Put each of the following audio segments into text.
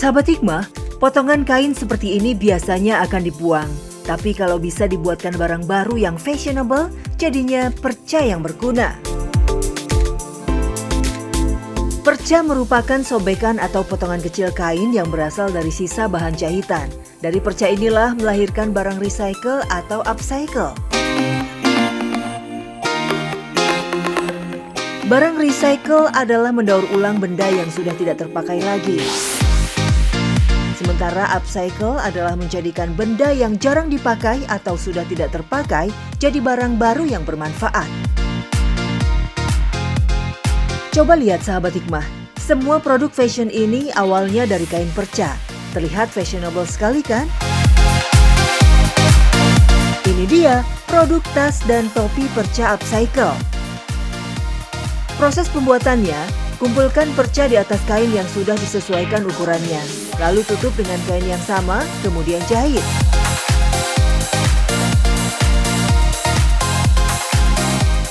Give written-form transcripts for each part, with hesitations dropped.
Sahabat Hikmah, potongan kain seperti ini biasanya akan dibuang. Tapi kalau bisa dibuatkan barang baru yang fashionable, jadinya perca yang berguna. Perca merupakan sobekan atau potongan kecil kain yang berasal dari sisa bahan jahitan. Dari perca inilah melahirkan barang recycle atau upcycle. Barang recycle adalah mendaur ulang benda yang sudah tidak terpakai lagi. Sementara upcycle adalah menjadikan benda yang jarang dipakai atau sudah tidak terpakai jadi barang baru yang bermanfaat. Coba lihat sahabat Hikmah, semua produk fashion ini awalnya dari kain perca. Terlihat fashionable sekali kan? Ini dia produk tas dan topi perca upcycle. Proses pembuatannya, kumpulkan perca di atas kain yang sudah disesuaikan ukurannya. Lalu tutup dengan kain yang sama, kemudian jahit.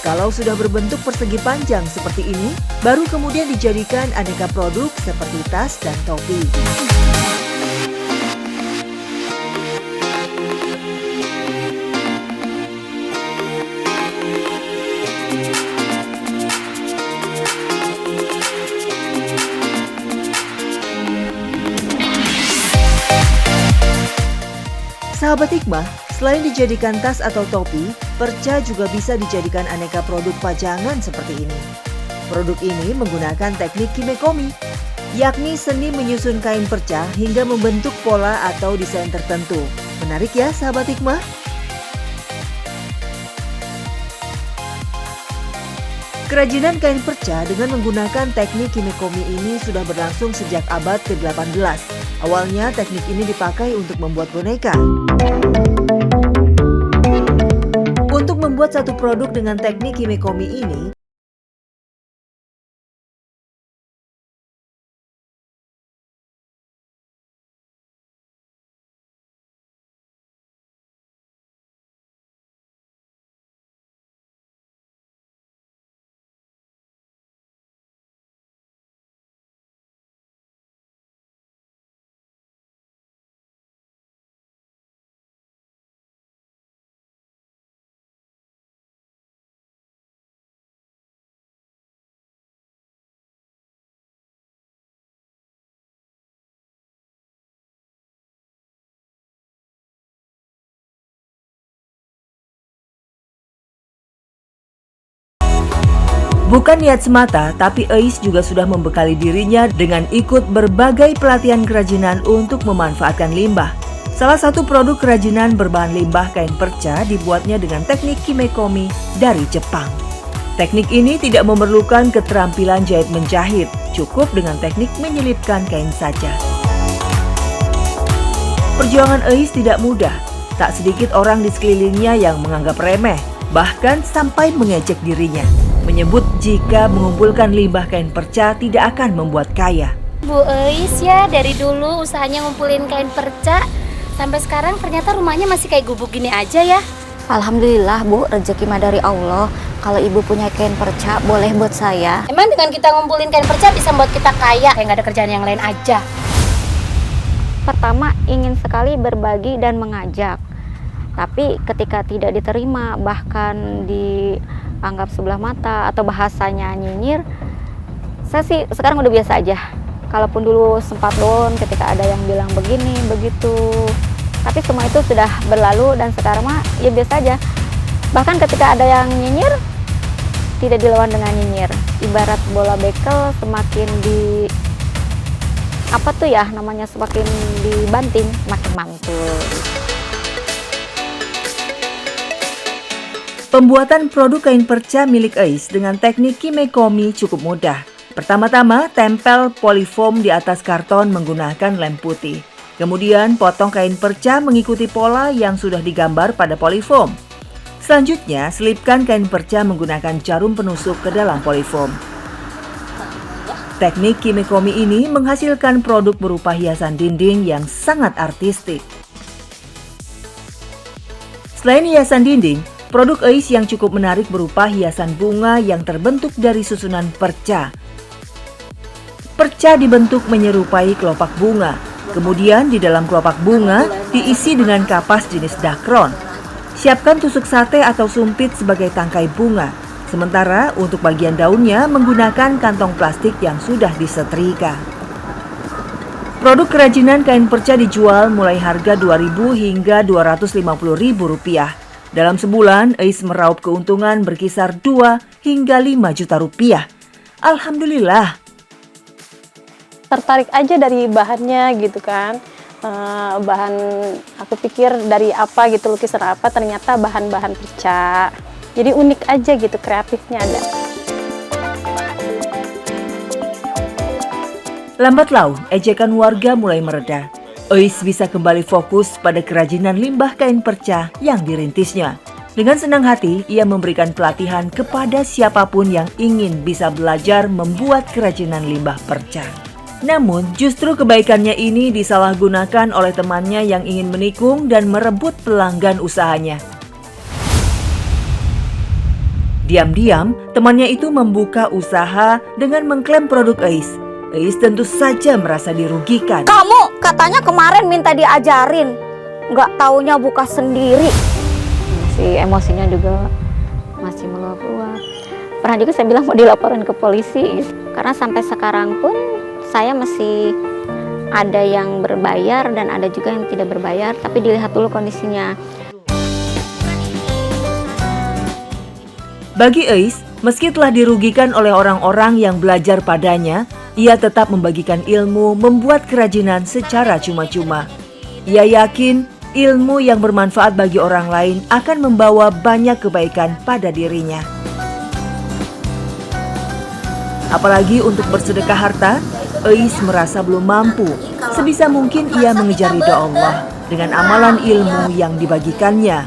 Kalau sudah berbentuk persegi panjang seperti ini, baru kemudian dijadikan aneka produk seperti tas dan topi. Sahabat Hikmah, selain dijadikan tas atau topi, perca juga bisa dijadikan aneka produk pajangan seperti ini. Produk ini menggunakan teknik kimekomi, yakni seni menyusun kain perca hingga membentuk pola atau desain tertentu. Menarik ya sahabat Hikmah? Kerajinan kain perca dengan menggunakan teknik kimekomi ini sudah berlangsung sejak abad ke-18. Awalnya teknik ini dipakai untuk membuat boneka. Untuk membuat satu produk dengan teknik kimekomi ini, bukan niat semata, tapi Ais juga sudah membekali dirinya dengan ikut berbagai pelatihan kerajinan untuk memanfaatkan limbah. Salah satu produk kerajinan berbahan limbah kain perca dibuatnya dengan teknik kimekomi dari Jepang. Teknik ini tidak memerlukan keterampilan jahit menjahit, cukup dengan teknik menyelipkan kain saja. Perjuangan Ais tidak mudah, tak sedikit orang di sekelilingnya yang menganggap remeh, bahkan sampai mengejek dirinya. Menyebut jika mengumpulkan limbah kain perca tidak akan membuat kaya. Bu Ais ya dari dulu usahanya ngumpulin kain perca, sampai sekarang ternyata rumahnya masih kayak gubuk gini aja ya. Alhamdulillah Bu, rezeki mah dari Allah. Kalau ibu punya kain perca boleh buat saya. Emang dengan kita ngumpulin kain perca bisa buat kita kaya, kayak nggak ada kerjaan yang lain aja. Pertama ingin sekali berbagi dan mengajak. Tapi ketika tidak diterima, bahkan dianggap sebelah mata atau bahasanya nyinyir, saya sih sekarang udah biasa aja. Kalaupun dulu sempat down ketika ada yang bilang begini, begitu. Tapi semua itu sudah berlalu dan sekarang mah ya biasa aja. Bahkan ketika ada yang nyinyir, tidak dilawan dengan nyinyir. Ibarat bola bekel semakin semakin dibanting, makin mantul. Pembuatan produk kain perca milik Ais dengan teknik kimekomi cukup mudah. Pertama-tama, tempel polyfoam di atas karton menggunakan lem putih. Kemudian, potong kain perca mengikuti pola yang sudah digambar pada polyfoam. Selanjutnya, selipkan kain perca menggunakan jarum penusuk ke dalam polyfoam. Teknik kimekomi ini menghasilkan produk berupa hiasan dinding yang sangat artistik. Selain hiasan dinding, produk Ais yang cukup menarik berupa hiasan bunga yang terbentuk dari susunan perca. Perca dibentuk menyerupai kelopak bunga. Kemudian di dalam kelopak bunga diisi dengan kapas jenis dakron. Siapkan tusuk sate atau sumpit sebagai tangkai bunga. Sementara untuk bagian daunnya menggunakan kantong plastik yang sudah disetrika. Produk kerajinan kain perca dijual mulai harga Rp2.000 hingga Rp250.000. Dalam sebulan, Ais meraup keuntungan berkisar 2 hingga 5 juta rupiah. Alhamdulillah. Tertarik aja dari bahannya gitu kan. Bahan aku pikir dari apa gitu, lukisan apa, ternyata bahan-bahan perca. Jadi unik aja gitu, kreatifnya ada. Lambat laun, ejekan warga mulai mereda. Ais bisa kembali fokus pada kerajinan limbah kain perca yang dirintisnya. Dengan senang hati, ia memberikan pelatihan kepada siapapun yang ingin bisa belajar membuat kerajinan limbah perca. Namun, justru kebaikannya ini disalahgunakan oleh temannya yang ingin menikung dan merebut pelanggan usahanya. Diam-diam, temannya itu membuka usaha dengan mengklaim produk Ais. Ais tentu saja merasa dirugikan. Kamu katanya kemarin minta diajarin, nggak taunya buka sendiri. Masih emosinya juga masih meluap-luap. Pernah juga saya bilang mau dilaporin ke polisi, karena sampai sekarang pun saya masih ada yang berbayar dan ada juga yang tidak berbayar, tapi dilihat dulu kondisinya. Bagi Ais, meski telah dirugikan oleh orang-orang yang belajar padanya, ia tetap membagikan ilmu membuat kerajinan secara cuma-cuma. Ia yakin ilmu yang bermanfaat bagi orang lain akan membawa banyak kebaikan pada dirinya. Apalagi untuk bersedekah harta, Ais merasa belum mampu. Sebisa mungkin ia mengejar ridha Allah dengan amalan ilmu yang dibagikannya.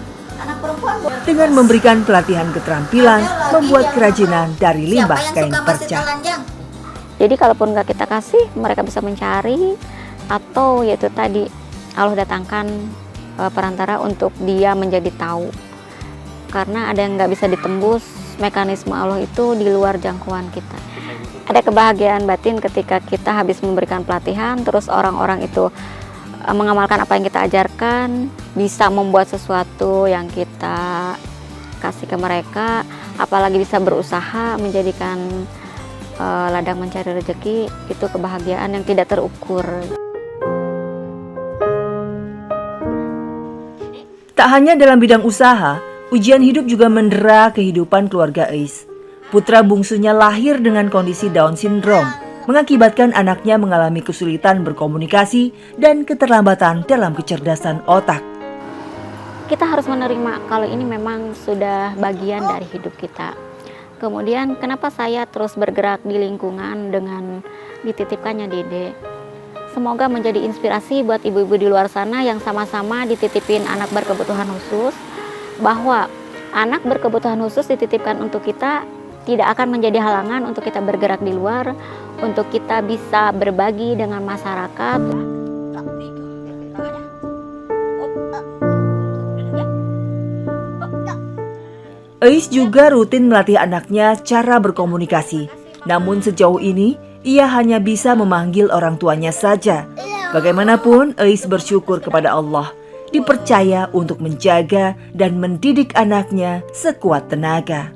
Dengan memberikan pelatihan keterampilan membuat kerajinan dari limbah kain perca. Jadi kalaupun nggak kita kasih, mereka bisa mencari, atau yaitu tadi Allah datangkan perantara untuk dia menjadi tahu. Karena ada yang nggak bisa ditembus, mekanisme Allah itu di luar jangkauan kita. Ada kebahagiaan batin ketika kita habis memberikan pelatihan, terus orang-orang itu mengamalkan apa yang kita ajarkan, bisa membuat sesuatu yang kita kasih ke mereka, apalagi bisa berusaha menjadikan ladang mencari rezeki, itu kebahagiaan yang tidak terukur. Tak hanya dalam bidang usaha, ujian hidup juga mendera kehidupan keluarga Ais. Putra bungsunya lahir dengan kondisi Down syndrome, mengakibatkan anaknya mengalami kesulitan berkomunikasi dan keterlambatan dalam kecerdasan otak. Kita harus menerima kalau ini memang sudah bagian dari hidup kita. Kemudian kenapa saya terus bergerak di lingkungan dengan dititipkannya Dede. Semoga menjadi inspirasi buat ibu-ibu di luar sana yang sama-sama dititipin anak berkebutuhan khusus, bahwa anak berkebutuhan khusus dititipkan untuk kita tidak akan menjadi halangan untuk kita bergerak di luar, untuk kita bisa berbagi dengan masyarakat. Ais juga rutin melatih anaknya cara berkomunikasi. Namun sejauh ini, ia hanya bisa memanggil orang tuanya saja. Bagaimanapun, Ais bersyukur kepada Allah, dipercaya untuk menjaga dan mendidik anaknya sekuat tenaga.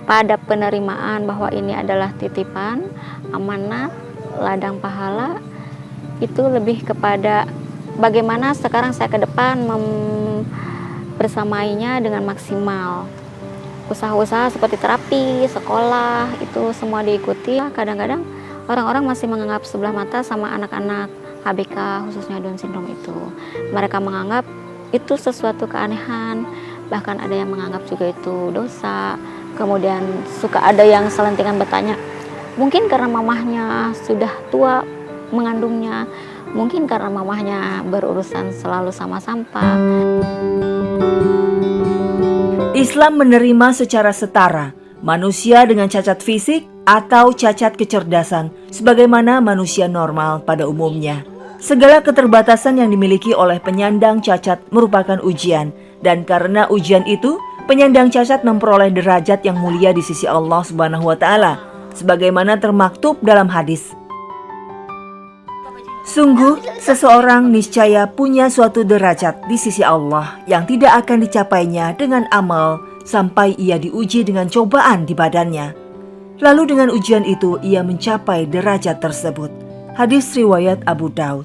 Pada penerimaan bahwa ini adalah titipan, amanat, ladang pahala, itu lebih kepada bagaimana sekarang saya ke depan bersamainya dengan maksimal. Usaha-usaha seperti terapi, sekolah, itu semua diikuti. Kadang-kadang orang-orang masih menganggap sebelah mata sama anak-anak ABK, khususnya Down syndrome itu. Mereka menganggap itu sesuatu keanehan, bahkan ada yang menganggap juga itu dosa. Kemudian suka ada yang selentingan bertanya, mungkin karena mamahnya sudah tua mengandungnya, mungkin karena mamahnya berurusan selalu sama sampah. Islam menerima secara setara manusia dengan cacat fisik atau cacat kecerdasan sebagaimana manusia normal pada umumnya. Segala keterbatasan yang dimiliki oleh penyandang cacat merupakan ujian, dan karena ujian itu, penyandang cacat memperoleh derajat yang mulia di sisi Allah Subhanahu wa Ta'ala. sebagaimana termaktub dalam hadis. Sungguh, seseorang niscaya punya suatu derajat di sisi Allah yang tidak akan dicapainya dengan amal sampai ia diuji dengan cobaan di badannya. Lalu dengan ujian itu ia mencapai derajat tersebut. Hadis riwayat Abu Daud.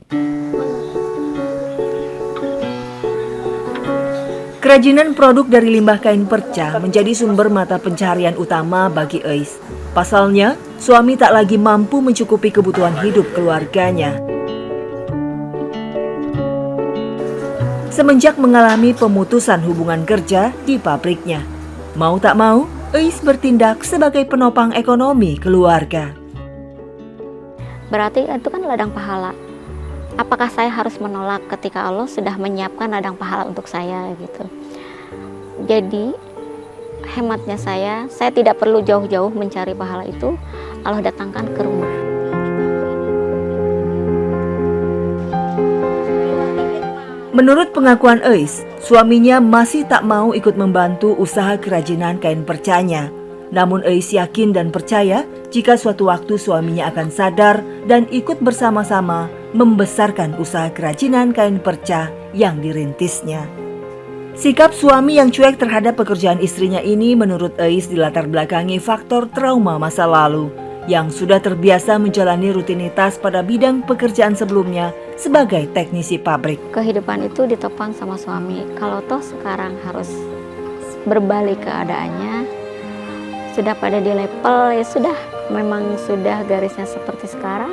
Kerajinan produk dari limbah kain perca menjadi sumber mata pencaharian utama bagi Eis. Pasalnya, suami tak lagi mampu mencukupi kebutuhan hidup keluarganya. Semenjak mengalami pemutusan hubungan kerja di pabriknya, mau tak mau, Eis bertindak sebagai penopang ekonomi keluarga. Berarti itu kan ladang pahala. Apakah saya harus menolak ketika Allah sudah menyiapkan ladang pahala untuk saya gitu. Jadi hematnya saya tidak perlu jauh-jauh mencari pahala itu, Allah datangkan ke rumah. Menurut pengakuan Eis, suaminya masih tak mau ikut membantu usaha kerajinan kain percanya. Namun Eis yakin dan percaya jika suatu waktu suaminya akan sadar dan ikut bersama-sama membesarkan usaha kerajinan kain perca yang dirintisnya. Sikap suami yang cuek terhadap pekerjaan istrinya ini menurut Eis dilatar belakangi faktor trauma masa lalu yang sudah terbiasa menjalani rutinitas pada bidang pekerjaan sebelumnya sebagai teknisi pabrik. Kehidupan itu ditopang sama suami. Kalau toh sekarang harus berbalik keadaannya, sudah pada di level ya sudah, memang sudah garisnya seperti sekarang,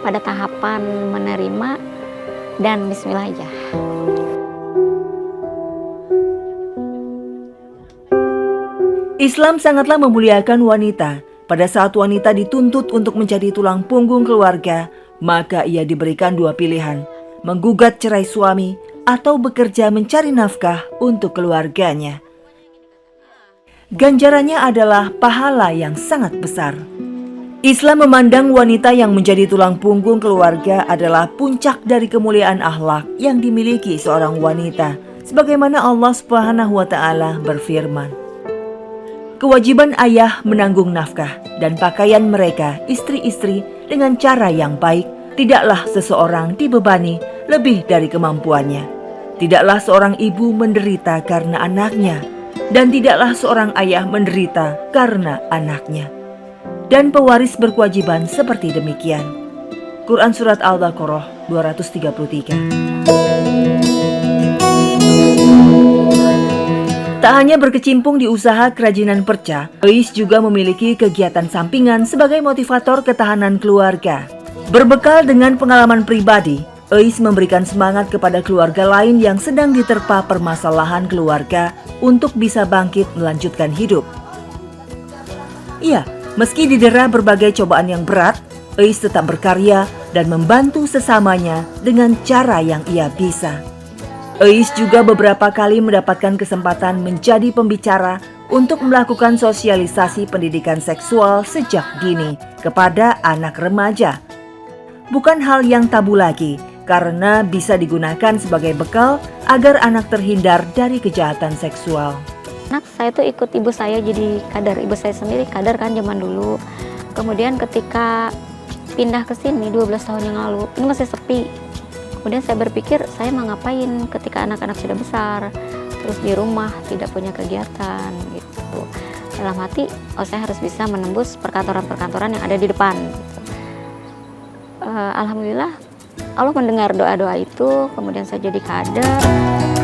pada tahapan menerima dan bismillah aja. Islam sangatlah memuliakan wanita. Pada saat wanita dituntut untuk menjadi tulang punggung keluarga, maka ia diberikan dua pilihan, menggugat cerai suami atau bekerja mencari nafkah untuk keluarganya. Ganjarannya adalah pahala yang sangat besar. Islam memandang wanita yang menjadi tulang punggung keluarga adalah puncak dari kemuliaan akhlak yang dimiliki seorang wanita, sebagaimana Allah Subhanahu wa Ta'ala berfirman. Kewajiban ayah menanggung nafkah dan pakaian mereka, istri-istri, dengan cara yang baik. Tidaklah seseorang dibebani lebih dari kemampuannya. Tidaklah seorang ibu menderita karena anaknya, dan tidaklah seorang ayah menderita karena anaknya. Dan pewaris berkewajiban seperti demikian. Quran Surat Al-Baqarah 233. Tak hanya berkecimpung di usaha kerajinan perca, Eis juga memiliki kegiatan sampingan sebagai motivator ketahanan keluarga. Berbekal dengan pengalaman pribadi, Eis memberikan semangat kepada keluarga lain yang sedang diterpa permasalahan keluarga untuk bisa bangkit melanjutkan hidup. Iya, meski didera berbagai cobaan yang berat, Eis tetap berkarya dan membantu sesamanya dengan cara yang ia bisa. Eis juga beberapa kali mendapatkan kesempatan menjadi pembicara untuk melakukan sosialisasi pendidikan seksual sejak dini kepada anak remaja. Bukan hal yang tabu lagi, karena bisa digunakan sebagai bekal agar anak terhindar dari kejahatan seksual. Anak saya tuh ikut ibu saya jadi kader. Ibu saya sendiri kader kan zaman dulu. Kemudian ketika pindah ke sini 12 tahun yang lalu, ini masih sepi. Kemudian saya berpikir, saya mau ngapain ketika anak-anak sudah besar, terus di rumah tidak punya kegiatan gitu. Dalam hati, saya harus bisa menembus perkantoran-perkantoran yang ada di depan. Gitu. Alhamdulillah, Allah mendengar doa-doa itu, kemudian saya jadi kader.